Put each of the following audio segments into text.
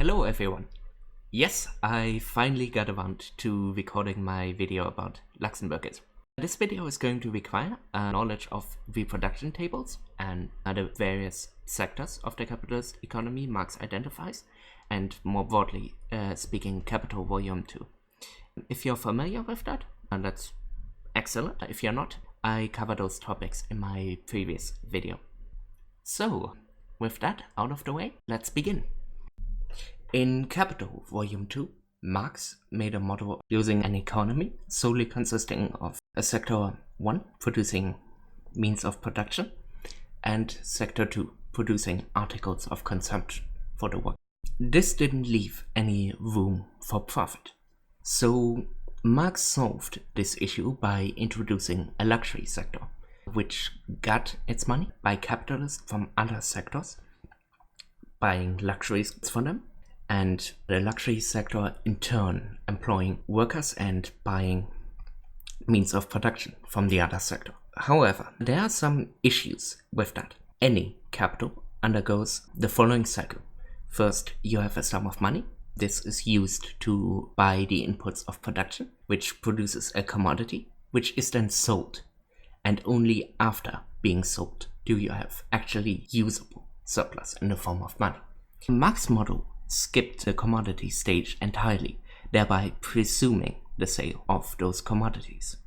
Hello everyone. Yes, I finally got around to recording my video about Luxemburgism. This video is going to require knowledge of reproduction tables and other various sectors of the capitalist economy Marx identifies, and more broadly speaking, capital volume 2. If you're familiar with that, that's excellent. If you're not, I cover those topics in my previous video. So, with that out of the way, let's begin. In Capital Volume 2, Marx made a model using an economy solely consisting of a Sector 1 producing means of production and Sector 2 producing articles of consumption for the worker. This didn't leave any room for profit. So Marx solved this issue by introducing a luxury sector, which got its money by capitalists from other sectors, buying luxuries for them, and the luxury sector in turn employing workers and buying means of production from the other sector. However, there are some issues with that. Any capital undergoes the following cycle. First, you have a sum of money. This is used to buy the inputs of production, which produces a commodity, which is then sold. And only after being sold do you have actually usable surplus in the form of money. Marx's model skipped the commodity stage entirely, thereby presuming the sale of those commodities.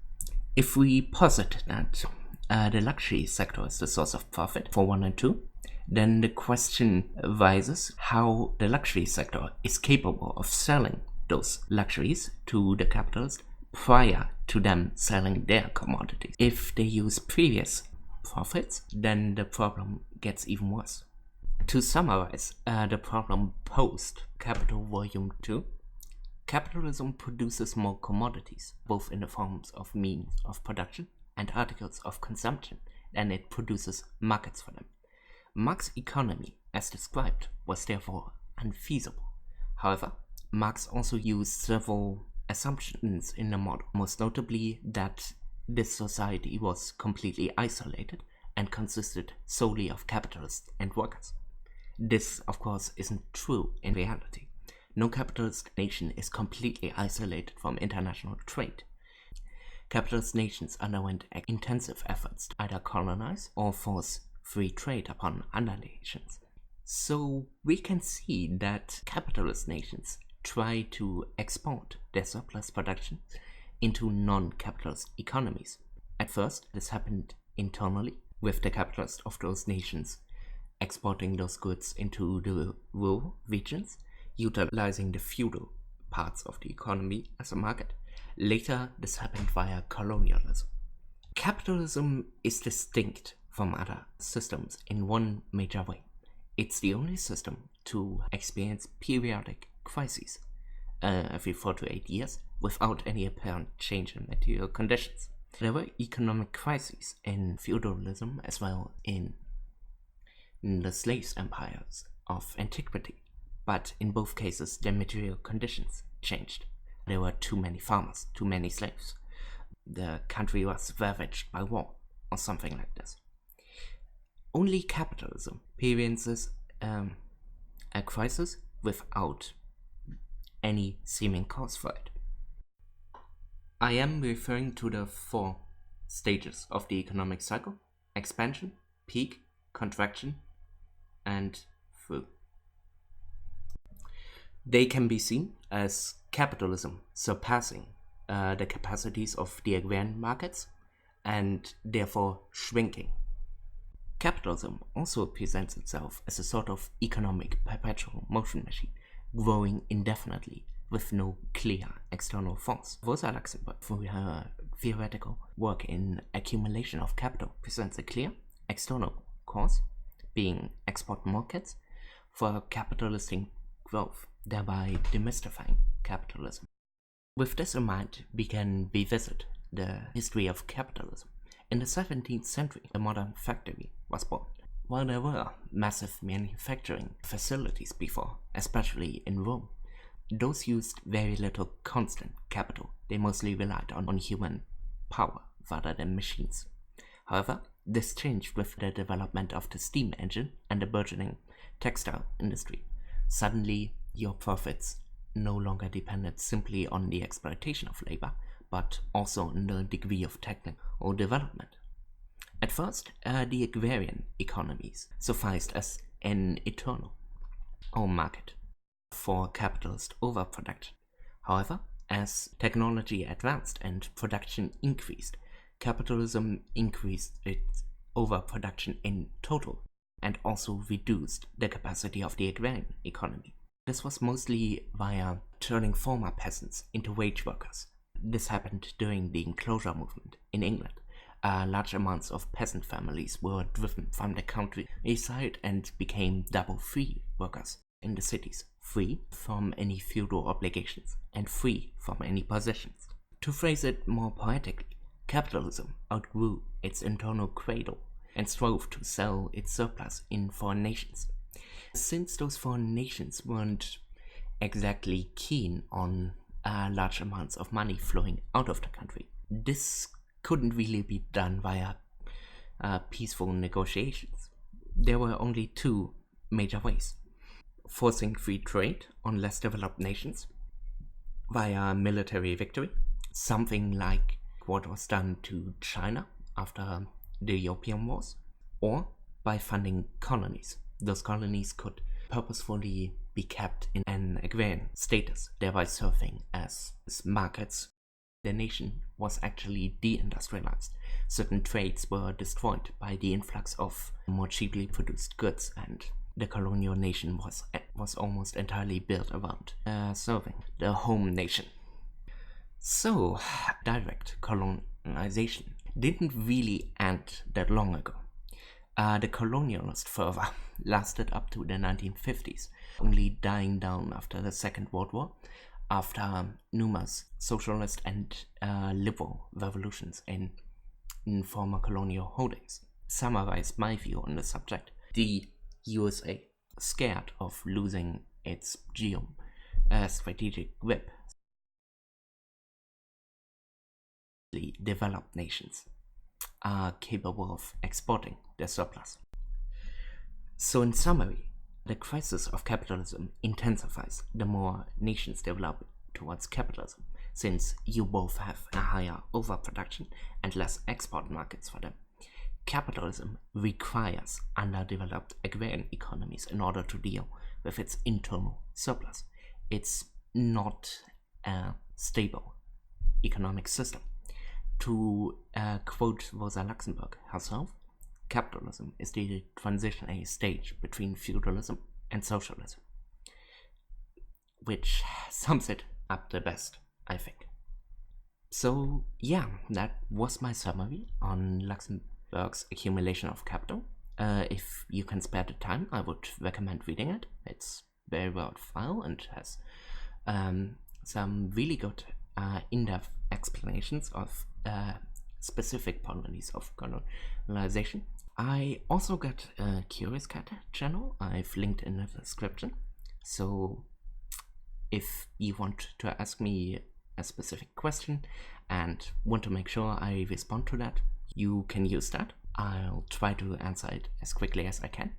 If we posit that the luxury sector is the source of profit for 1 and 2, then the question arises how the luxury sector is capable of selling those luxuries to the capitalists prior to them selling their commodities. If they use previous profits, then the problem gets even worse. To summarize the problem post Capital Volume 2, capitalism produces more commodities, both in the forms of means of production and articles of consumption, than it produces markets for them. Marx's economy, as described, was therefore unfeasible. However, Marx also used several assumptions in the model, most notably that this society was completely isolated and consisted solely of capitalists and workers. This, of course, isn't true in reality. No capitalist nation is completely isolated from international trade. Capitalist nations underwent intensive efforts to either colonize or force free trade upon other nations. So we can see that capitalist nations try to export their surplus production into non-capitalist economies. At first, this happened internally, with the capitalists of those nations exporting those goods into the rural regions, utilizing the feudal parts of the economy as a market. Later, this happened via colonialism. Capitalism is distinct from other systems in one major way. It's the only system to experience periodic crises every 4 to 8 years without any apparent change in material conditions. There were economic crises in feudalism as well in the slave empires of antiquity, but in both cases the material conditions changed. There were too many farmers, too many slaves. The country was ravaged by war, or something like this. Only capitalism experiences a crisis without any seeming cause for it. I am referring to the 4 stages of the economic cycle: expansion, peak, contraction, and through. They can be seen as capitalism surpassing the capacities of the agrarian markets and therefore shrinking. Capitalism also presents itself as a sort of economic perpetual motion machine, growing indefinitely with no clear external force. Rosa Luxemburg, through her theoretical work in accumulation of capital, presents a clear external cause, being export markets, for capitalistic growth, thereby demystifying capitalism. With this in mind, we can revisit the history of capitalism. In the 17th century, the modern factory was born. While there were massive manufacturing facilities before, especially in Rome, those used very little constant capital. They mostly relied on human power rather than machines. However, this changed with the development of the steam engine and the burgeoning textile industry. Suddenly, Your profits no longer depended simply on the exploitation of labor, but also on the degree of technical development. At first, the agrarian economies sufficed as an eternal home market for capitalist overproduction. However, as technology advanced and production increased, capitalism increased its overproduction in total and also reduced the capacity of the agrarian economy. This was mostly via turning former peasants into wage workers. This happened during the enclosure movement in England. Large amounts of peasant families were driven from the countryside and became double-free workers in the cities, free from any feudal obligations and free from any possessions. To phrase it more poetically, capitalism outgrew its internal cradle and strove to sell its surplus in foreign nations. Since those foreign nations weren't exactly keen on large amounts of money flowing out of the country, this couldn't really be done via peaceful negotiations. There were only two major ways: forcing free trade on less developed nations via military victory, something like what was done to China after the Opium Wars, or by funding colonies. Those colonies could purposefully be kept in an agrarian status, thereby serving as markets. The nation was actually deindustrialized. Certain trades were destroyed by the influx of more cheaply produced goods, and the colonial nation was almost entirely built around serving the home nation. So, direct colonization didn't really end that long ago. The colonialist fervor lasted up to the 1950s, only dying down after the Second World War, after numerous socialist and liberal revolutions in former colonial holdings. Summarize my view on the subject: the USA, scared of losing its strategic grip, the developed nations are capable of exporting their surplus. So in summary, the crisis of capitalism intensifies the more nations develop towards capitalism, since you both have a higher overproduction and less export markets for them. Capitalism requires underdeveloped agrarian economies in order to deal with its internal surplus. It's not a stable economic system. To quote Rosa Luxemburg herself, capitalism is the transitionary stage between feudalism and socialism, which sums it up the best, I think. So yeah, that was my summary on Luxemburg's accumulation of capital. If you can spare the time, I would recommend reading it. It's very worthwhile and has some really good in-depth explanations of specific policies of colonization. I also got a Curious Cat channel. I've linked in the description. So if you want to ask me a specific question and want to make sure I respond to that, you can use that. I'll try to answer it as quickly as I can.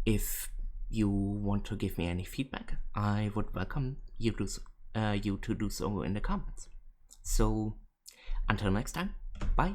If you want to give me any feedback, I would welcome you to do so in the comments. So until next time, bye.